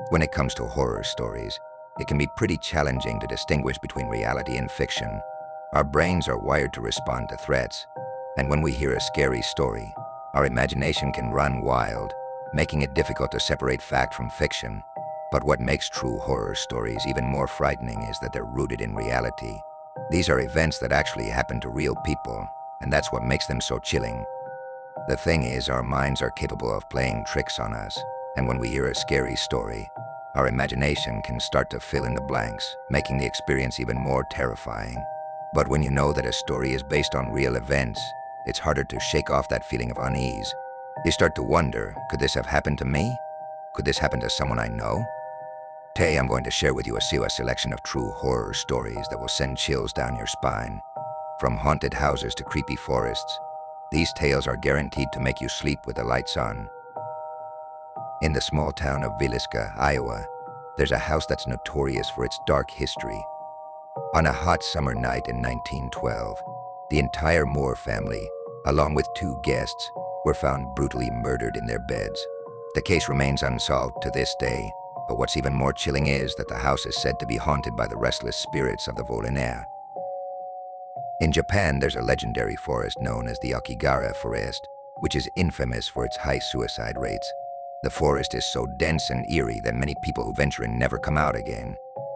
When it comes to horror stories, it can be pretty challenging to distinguish between reality and fiction. Our brains are wired to respond to threats, and when we hear a scary story, our imagination can run wild, making it difficult to separate fact from fiction. But what makes true horror stories even more frightening is that they're rooted in reality. These are events that actually happen to real people, and that's what makes them so chilling. The thing is, our minds are capable of playing tricks on us, and when we hear a scary story, our imagination can start to fill in the blanks, making the experience even more terrifying. But when you know that a story is based on real events, it's harder to shake off that feeling of unease. You start to wonder, could this have happened to me? Could this happen to someone I know? Today I'm going to share with you a selection of true horror stories that will send chills down your spine. From haunted houses to creepy forests, these tales are guaranteed to make you sleep with the lights on. In the small town of Villisca, Iowa, there's a house that's notorious for its dark history. On a hot summer night in 1912, the entire Moore family, along with 2 guests, were found brutally murdered in their beds. The case remains unsolved to this day, but what's even more chilling is that the house is said to be haunted by the restless spirits of the Volinaire. In Japan, there's a legendary forest known as the Akigara Forest, which is infamous for its high suicide rates. The forest is so dense and eerie that many people who venture in never come out again.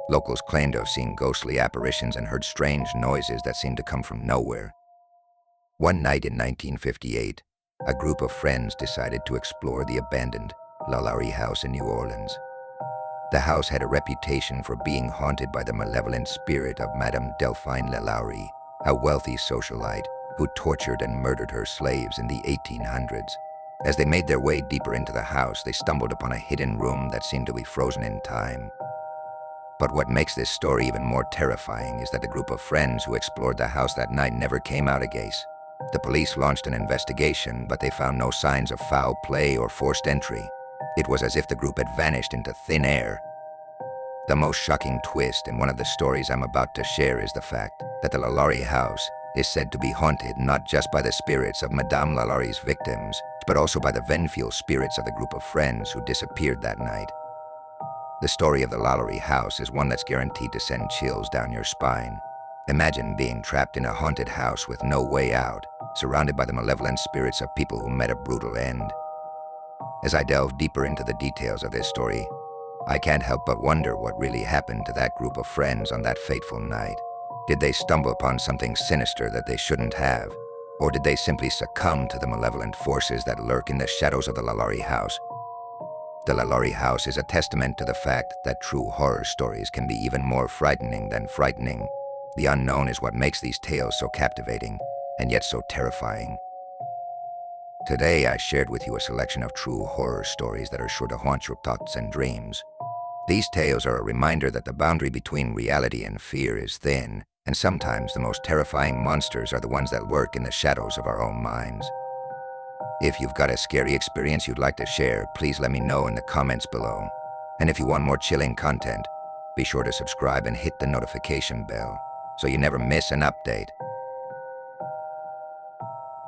Locals claim to have seen ghostly apparitions and heard strange noises that seem to come from nowhere. One night in 1958, a group of friends decided to explore the abandoned Lalaurie House in New Orleans. The house had a reputation for being haunted by the malevolent spirit of Madame Delphine Lalaurie, a wealthy socialite who tortured and murdered her slaves in the 1800s. As they made their way deeper into the house, they stumbled upon a hidden room that seemed to be frozen in time. But what makes this story even more terrifying is that the group of friends who explored the house that night never came out again. The police launched an investigation, but they found no signs of foul play or forced entry. It was as if the group had vanished into thin air. The most shocking twist in one of the stories I'm about to share is the fact that the Lalaurie house is said to be haunted not just by the spirits of Madame Lalaurie's victims, but also by the vengeful spirits of the group of friends who disappeared that night. The story of the Lalaurie house is one that's guaranteed to send chills down your spine. Imagine being trapped in a haunted house with no way out, surrounded by the malevolent spirits of people who met a brutal end. As I delve deeper into the details of this story, I can't help but wonder what really happened to that group of friends on that fateful night. Did they stumble upon something sinister that they shouldn't have? Or did they simply succumb to the malevolent forces that lurk in the shadows of the Lalaurie house? The Lalaurie house is a testament to the fact that true horror stories can be even more frightening than frightening. The unknown is what makes these tales so captivating, and yet so terrifying. Today I shared with you a selection of true horror stories that are sure to haunt your thoughts and dreams. These tales are a reminder that the boundary between reality and fear is thin, and sometimes the most terrifying monsters are the ones that lurk in the shadows of our own minds. If you've got a scary experience you'd like to share, please let me know in the comments below. And if you want more chilling content, be sure to subscribe and hit the notification bell so you never miss an update.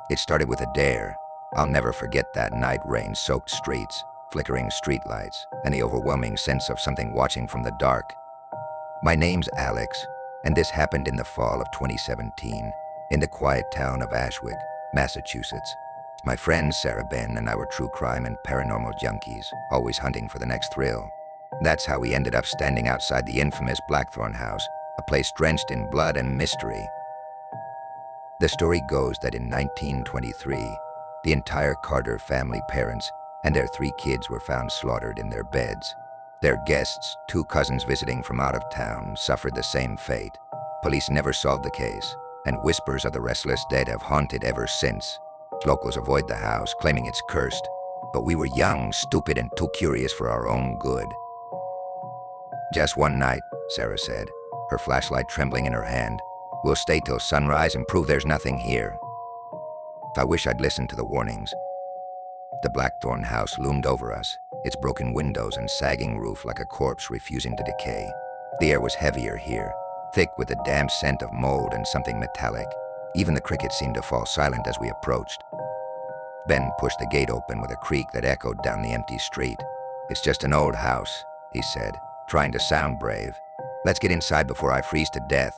It started with a dare. I'll never forget that night, rain-soaked streets, flickering streetlights, and the overwhelming sense of something watching from the dark. My name's Alex, and this happened in the fall of 2017, in the quiet town of Ashwick, Massachusetts. My friends Sarah Ben and I were true crime and paranormal junkies, always hunting for the next thrill. That's how we ended up standing outside the infamous Blackthorn House, a place drenched in blood and mystery. The story goes that in 1923, the entire Carter family, parents and their 3 kids, were found slaughtered in their beds. Their guests, 2 cousins visiting from out of town, suffered the same fate. Police never solved the case, and whispers of the restless dead have haunted ever since. Locals avoid the house, claiming it's cursed, but we were young, stupid, and too curious for our own good. Just one night, Sarah said, her flashlight trembling in her hand. We'll stay till sunrise and prove there's nothing here. I wish I'd listened to the warnings. The Blackthorn house loomed over us, its broken windows and sagging roof like a corpse refusing to decay. The air was heavier here, thick with the damp scent of mold and something metallic. Even the crickets seemed to fall silent as we approached. Ben pushed the gate open with a creak that echoed down the empty street. It's just an old house. he said, trying to sound brave. "Let's get inside before I freeze to death."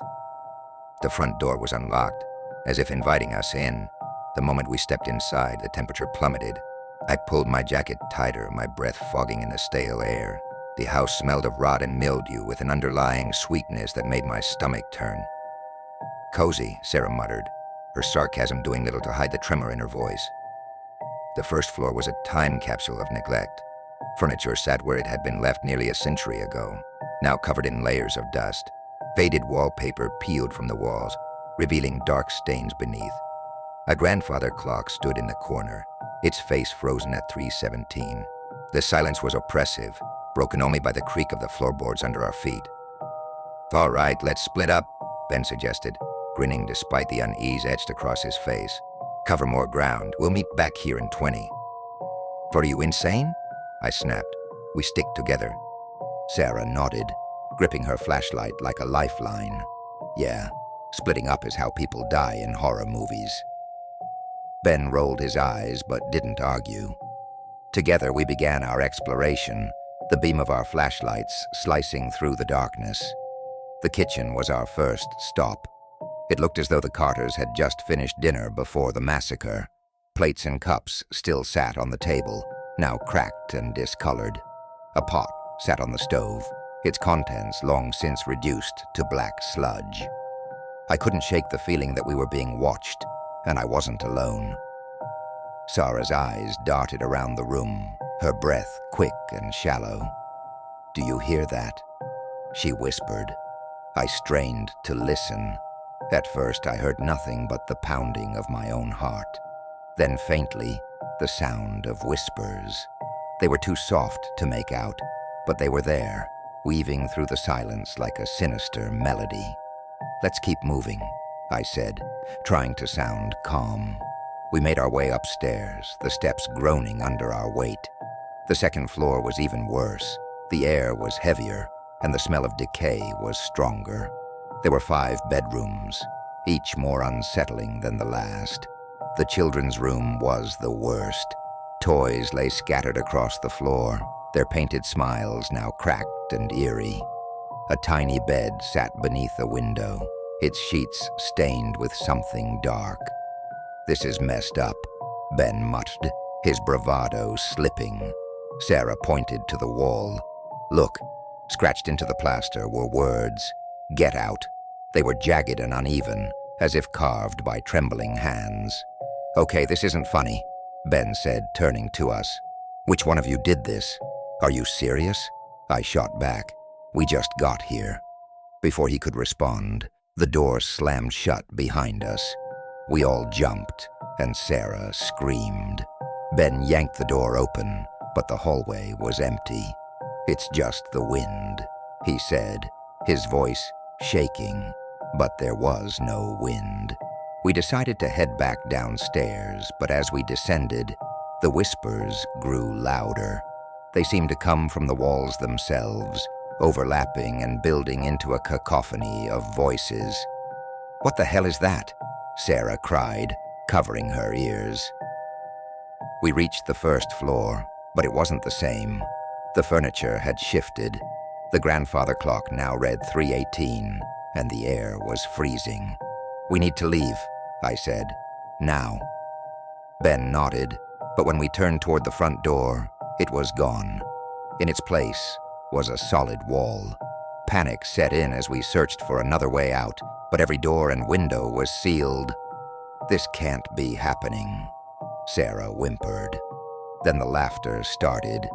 The front door was unlocked, as if inviting us in. The moment we stepped inside, the temperature plummeted. I pulled my jacket tighter, my breath fogging in the stale air. The house smelled of rot and mildew with an underlying sweetness that made my stomach turn. "Cozy," Sarah muttered, her sarcasm doing little to hide the tremor in her voice. The first floor was a time capsule of neglect. Furniture sat where it had been left nearly a century ago, now covered in layers of dust. Faded wallpaper peeled from the walls, revealing dark stains beneath. A grandfather clock stood in the corner, its face frozen at 3:17. The silence was oppressive, broken only by the creak of the floorboards under our feet. "All right, let's split up," Ben suggested, grinning despite the unease etched across his face. "Cover more ground. We'll meet back here in 20. "Are you insane?" I snapped. "We stick together." Sarah nodded, gripping her flashlight like a lifeline. "Yeah, splitting up is how people die in horror movies." Ben rolled his eyes but didn't argue. Together we began our exploration, the beam of our flashlights slicing through the darkness. The kitchen was our first stop. It looked as though the Carters had just finished dinner before the massacre. Plates and cups still sat on the table, now cracked and discolored. A pot sat on the stove, its contents long since reduced to black sludge. I couldn't shake the feeling that we were being watched, and I wasn't alone. Sarah's eyes darted around the room, her breath quick and shallow. "Do you hear that?" she whispered. I strained to listen. At first I heard nothing but the pounding of my own heart. Then faintly, the sound of whispers. They were too soft to make out, but they were there, weaving through the silence like a sinister melody. "Let's keep moving," I said, trying to sound calm. We made our way upstairs, the steps groaning under our weight. The second floor was even worse. The air was heavier, and the smell of decay was stronger. There were 5 bedrooms, each more unsettling than the last. The children's room was the worst. Toys lay scattered across the floor, their painted smiles now cracked and eerie. A tiny bed sat beneath a window, its sheets stained with something dark. "This is messed up," Ben muttered, his bravado slipping. Sarah pointed to the wall. "Look." Scratched into the plaster were words, "Get out." They were jagged and uneven, as if carved by trembling hands. "Okay, this isn't funny," Ben said, turning to us. "Which one of you did this? Are you serious?" I shot back. "We just got here." Before he could respond, the door slammed shut behind us. We all jumped, and Sarah screamed. Ben yanked the door open, but the hallway was empty. "It's just the wind," he said, his voice shaking, but there was no wind. We decided to head back downstairs, but as we descended, the whispers grew louder. They seemed to come from the walls themselves, overlapping and building into a cacophony of voices. "What the hell is that?" Sarah cried, covering her ears. We reached the first floor, but it wasn't the same. The furniture had shifted. The grandfather clock now read 3:18, and the air was freezing. "We need to leave," I said. "Now." Ben nodded, but when we turned toward the front door, it was gone. In its place was a solid wall. Panic set in as we searched for another way out, but every door and window was sealed. "This can't be happening," Sarah whimpered. Then the laughter started.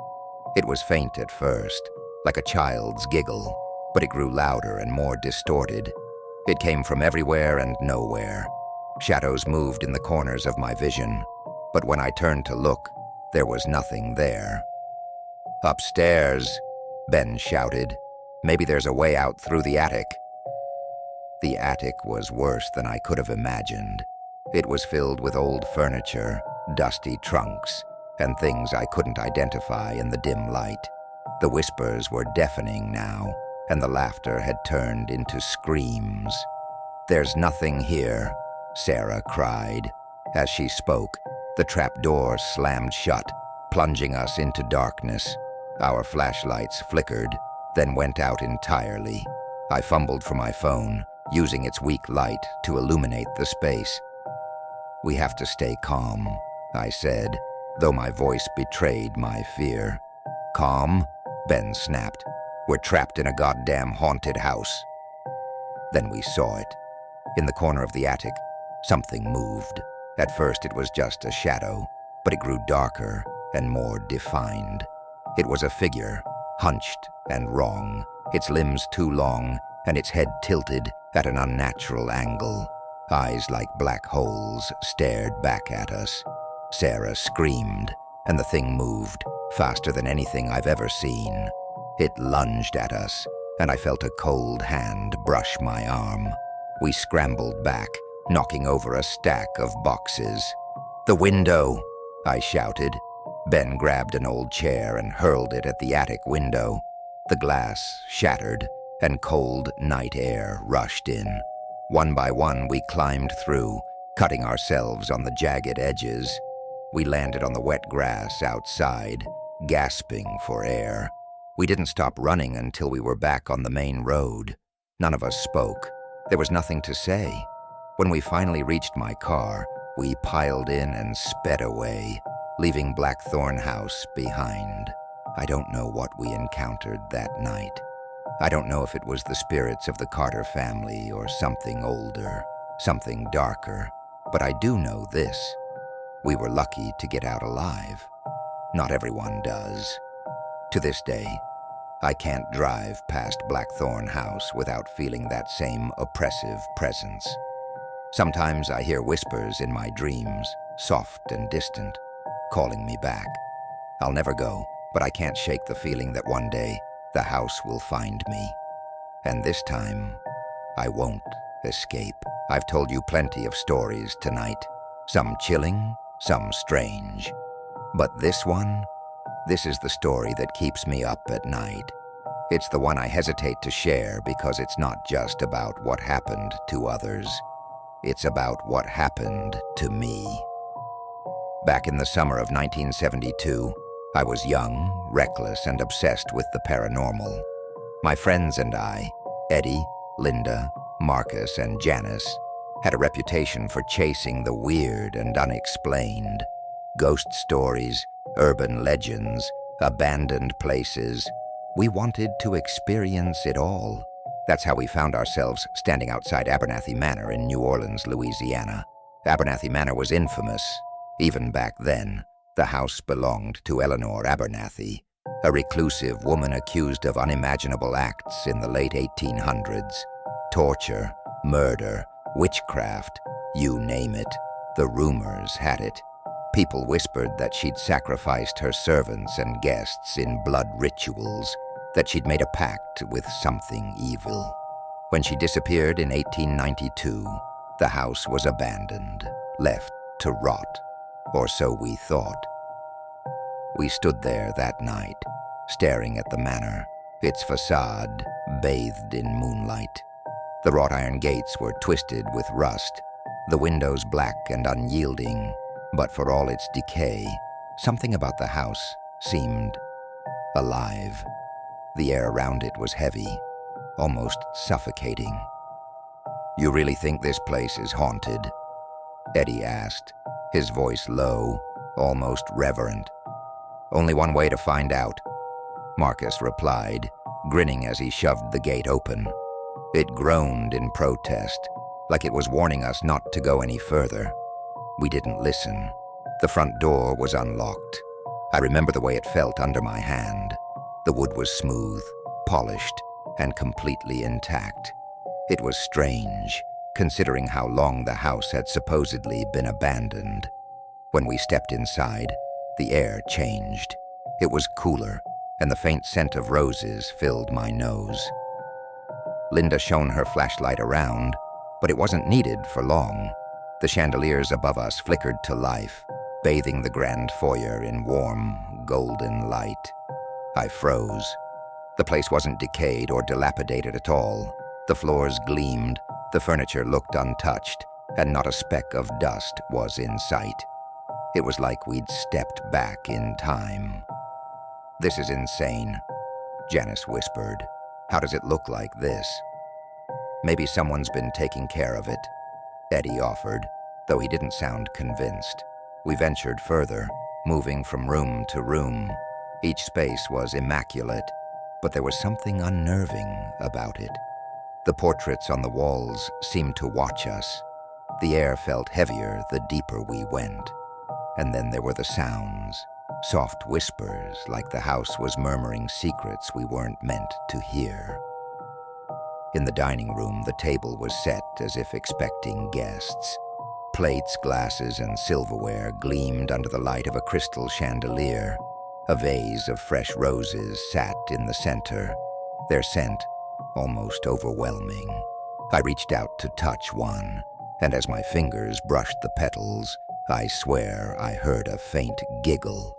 It was faint at first, like a child's giggle, but it grew louder and more distorted. It came from everywhere and nowhere. Shadows moved in the corners of my vision, but when I turned to look, there was nothing there. "Upstairs," Ben shouted. "Maybe there's a way out through the attic." The attic was worse than I could have imagined. It was filled with old furniture, dusty trunks, and things I couldn't identify in the dim light. The whispers were deafening now, and the laughter had turned into screams. "There's nothing here," Sarah cried. As she spoke, the trapdoor slammed shut, plunging us into darkness. Our flashlights flickered, then went out entirely. I fumbled for my phone, using its weak light to illuminate the space. "We have to stay calm," I said, though my voice betrayed my fear. "Calm?" Ben snapped. "We're trapped in a goddamn haunted house." Then we saw it. In the corner of the attic, something moved. At first it was just a shadow, but it grew darker and more defined. It was a figure, hunched and wrong, its limbs too long, and its head tilted at an unnatural angle. Eyes like black holes stared back at us. Sarah screamed, and the thing moved, faster than anything I've ever seen. It lunged at us, and I felt a cold hand brush my arm. We scrambled back, knocking over a stack of boxes. "The window!" I shouted. Ben grabbed an old chair and hurled it at the attic window. The glass shattered, and cold night air rushed in. One by one, we climbed through, cutting ourselves on the jagged edges. We landed on the wet grass outside, gasping for air. We didn't stop running until we were back on the main road. None of us spoke. There was nothing to say. When we finally reached my car, we piled in and sped away, leaving Blackthorn House behind. I don't know what we encountered that night. I don't know if it was the spirits of the Carter family or something older, something darker, but I do know this. We were lucky to get out alive. Not everyone does. To this day, I can't drive past Blackthorn House without feeling that same oppressive presence. Sometimes I hear whispers in my dreams, soft and distant, calling me back. I'll never go, but I can't shake the feeling that one day the house will find me. And this time, I won't escape. I've told you plenty of stories tonight, some chilling, some strange. But this one, this is the story that keeps me up at night. It's the one I hesitate to share because it's not just about what happened to others. It's about what happened to me. Back in the summer of 1972, I was young, reckless, and obsessed with the paranormal. My friends and I, Eddie, Linda, Marcus, and Janice, had a reputation for chasing the weird and unexplained. Ghost stories, urban legends, abandoned places. We wanted to experience it all. That's how we found ourselves standing outside Abernathy Manor in New Orleans, Louisiana. Abernathy Manor was infamous. Even back then, the house belonged to Eleanor Abernathy, a reclusive woman accused of unimaginable acts in the late 1800s. Torture, murder, witchcraft, you name it. The rumors had it. People whispered that she'd sacrificed her servants and guests in blood rituals, that she'd made a pact with something evil. When she disappeared in 1892, the house was abandoned, left to rot, or so we thought. We stood there that night, staring at the manor, its facade bathed in moonlight. The wrought iron gates were twisted with rust, the windows black and unyielding, but for all its decay, something about the house seemed alive. The air around it was heavy, almost suffocating. "You really think this place is haunted?" Eddie asked, his voice low, almost reverent. "Only one way to find out," Marcus replied, grinning as he shoved the gate open. It groaned in protest, like it was warning us not to go any further. We didn't listen. The front door was unlocked. I remember the way it felt under my hand. The wood was smooth, polished, and completely intact. It was strange, considering how long the house had supposedly been abandoned. When we stepped inside, the air changed. It was cooler, and the faint scent of roses filled my nose. Linda shone her flashlight around, but it wasn't needed for long. The chandeliers above us flickered to life, bathing the grand foyer in warm, golden light. I froze. The place wasn't decayed or dilapidated at all. The floors gleamed, the furniture looked untouched, and not a speck of dust was in sight. It was like we'd stepped back in time. "This is insane," Janice whispered. "How does it look like this?" "Maybe someone's been taking care of it," Eddie offered, though he didn't sound convinced. We ventured further, moving from room to room. Each space was immaculate, but there was something unnerving about it. The portraits on the walls seemed to watch us. The air felt heavier the deeper we went. And then there were the sounds, soft whispers like the house was murmuring secrets we weren't meant to hear. In the dining room, the table was set as if expecting guests. Plates, glasses, and silverware gleamed under the light of a crystal chandelier. A vase of fresh roses sat in the center, their scent almost overwhelming. I reached out to touch one, and as my fingers brushed the petals, I swear I heard a faint giggle.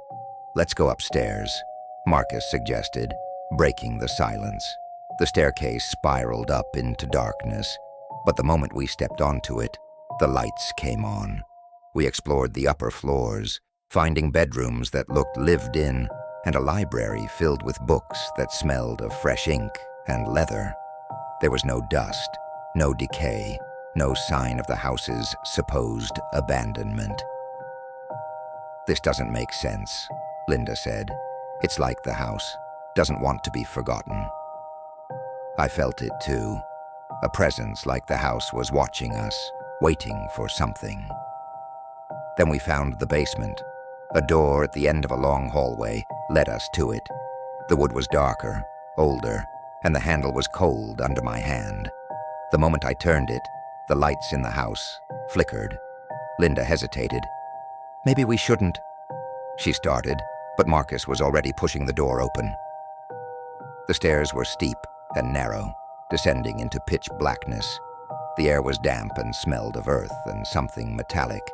"Let's go upstairs," Marcus suggested, breaking the silence. The staircase spiraled up into darkness, but the moment we stepped onto it, the lights came on. We explored the upper floors, finding bedrooms that looked lived in, and a library filled with books that smelled of fresh ink and leather. There was no dust, no decay, no sign of the house's supposed abandonment. "This doesn't make sense," Linda said. "It's like the house doesn't want to be forgotten." I felt it too, a presence like the house was watching us, waiting for something. Then we found the basement. A door at the end of a long hallway led us to it. The wood was darker, older, and the handle was cold under my hand. The moment I turned it, the lights in the house flickered. Linda hesitated. "Maybe we shouldn't," she started, but Marcus was already pushing the door open. The stairs were steep and narrow, descending into pitch blackness. The air was damp and smelled of earth and something metallic.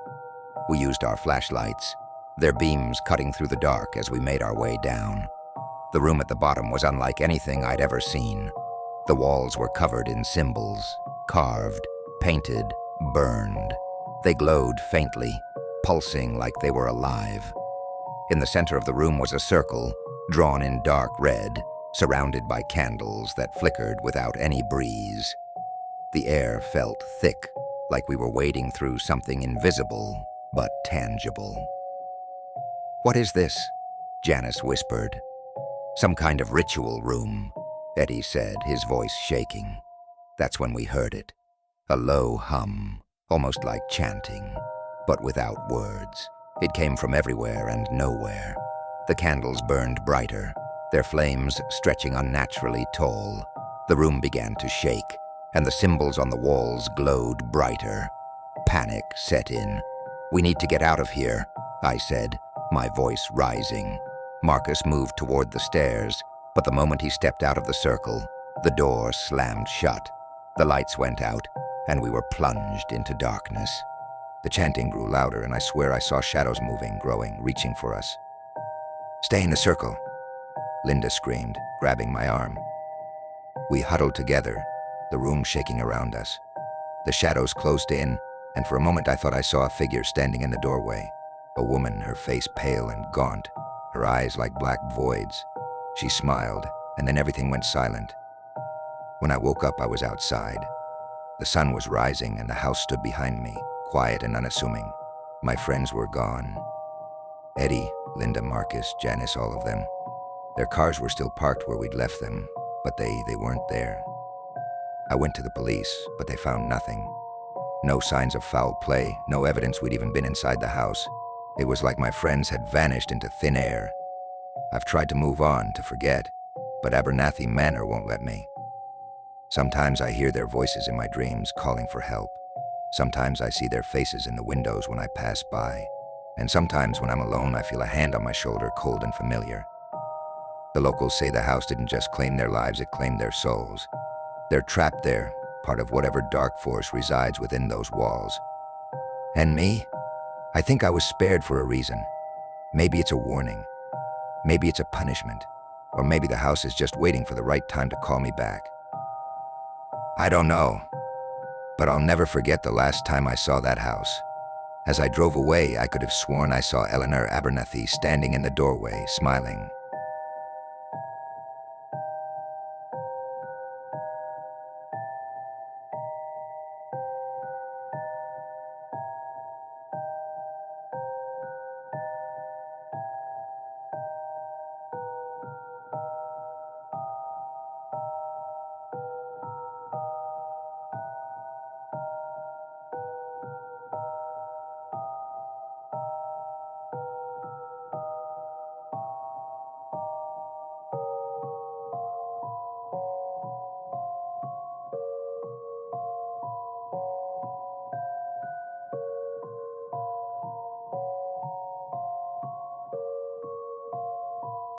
We used our flashlights, their beams cutting through the dark as we made our way down. The room at the bottom was unlike anything I'd ever seen. The walls were covered in symbols, carved, painted, burned. They glowed faintly, pulsing like they were alive. In the center of the room was a circle, drawn in dark red, surrounded by candles that flickered without any breeze. The air felt thick, like we were wading through something invisible but tangible. "What is this?" Janice whispered. "Some kind of ritual room," Eddie said, his voice shaking. That's when we heard it. A low hum, almost like chanting, but without words. It came from everywhere and nowhere. The candles burned brighter, their flames stretching unnaturally tall. The room began to shake, and the symbols on the walls glowed brighter. Panic set in. "We need to get out of here," I said, my voice rising. Marcus moved toward the stairs, but the moment he stepped out of the circle, the door slammed shut. The lights went out, and we were plunged into darkness. The chanting grew louder, and I swear I saw shadows moving, growing, reaching for us. "Stay in the circle," Linda screamed, grabbing my arm. We huddled together, the room shaking around us. The shadows closed in, and for a moment I thought I saw a figure standing in the doorway. A woman, her face pale and gaunt, her eyes like black voids. She smiled, and then everything went silent. When I woke up, I was outside. The sun was rising, and the house stood behind me, quiet and unassuming. My friends were gone. Eddie, Linda, Marcus, Janice, all of them. Their cars were still parked where we'd left them, but they weren't there. I went to the police, but they found nothing. No signs of foul play, no evidence we'd even been inside the house. It was like my friends had vanished into thin air. I've tried to move on, to forget, but Abernathy Manor won't let me. Sometimes I hear their voices in my dreams calling for help. Sometimes I see their faces in the windows when I pass by. And sometimes when I'm alone, I feel a hand on my shoulder, cold and familiar. The locals say the house didn't just claim their lives, it claimed their souls. They're trapped there, part of whatever dark force resides within those walls. And me? I think I was spared for a reason. Maybe it's a warning. Maybe it's a punishment. Or maybe the house is just waiting for the right time to call me back. I don't know. But I'll never forget the last time I saw that house. As I drove away, I could have sworn I saw Eleanor Abernathy standing in the doorway, smiling,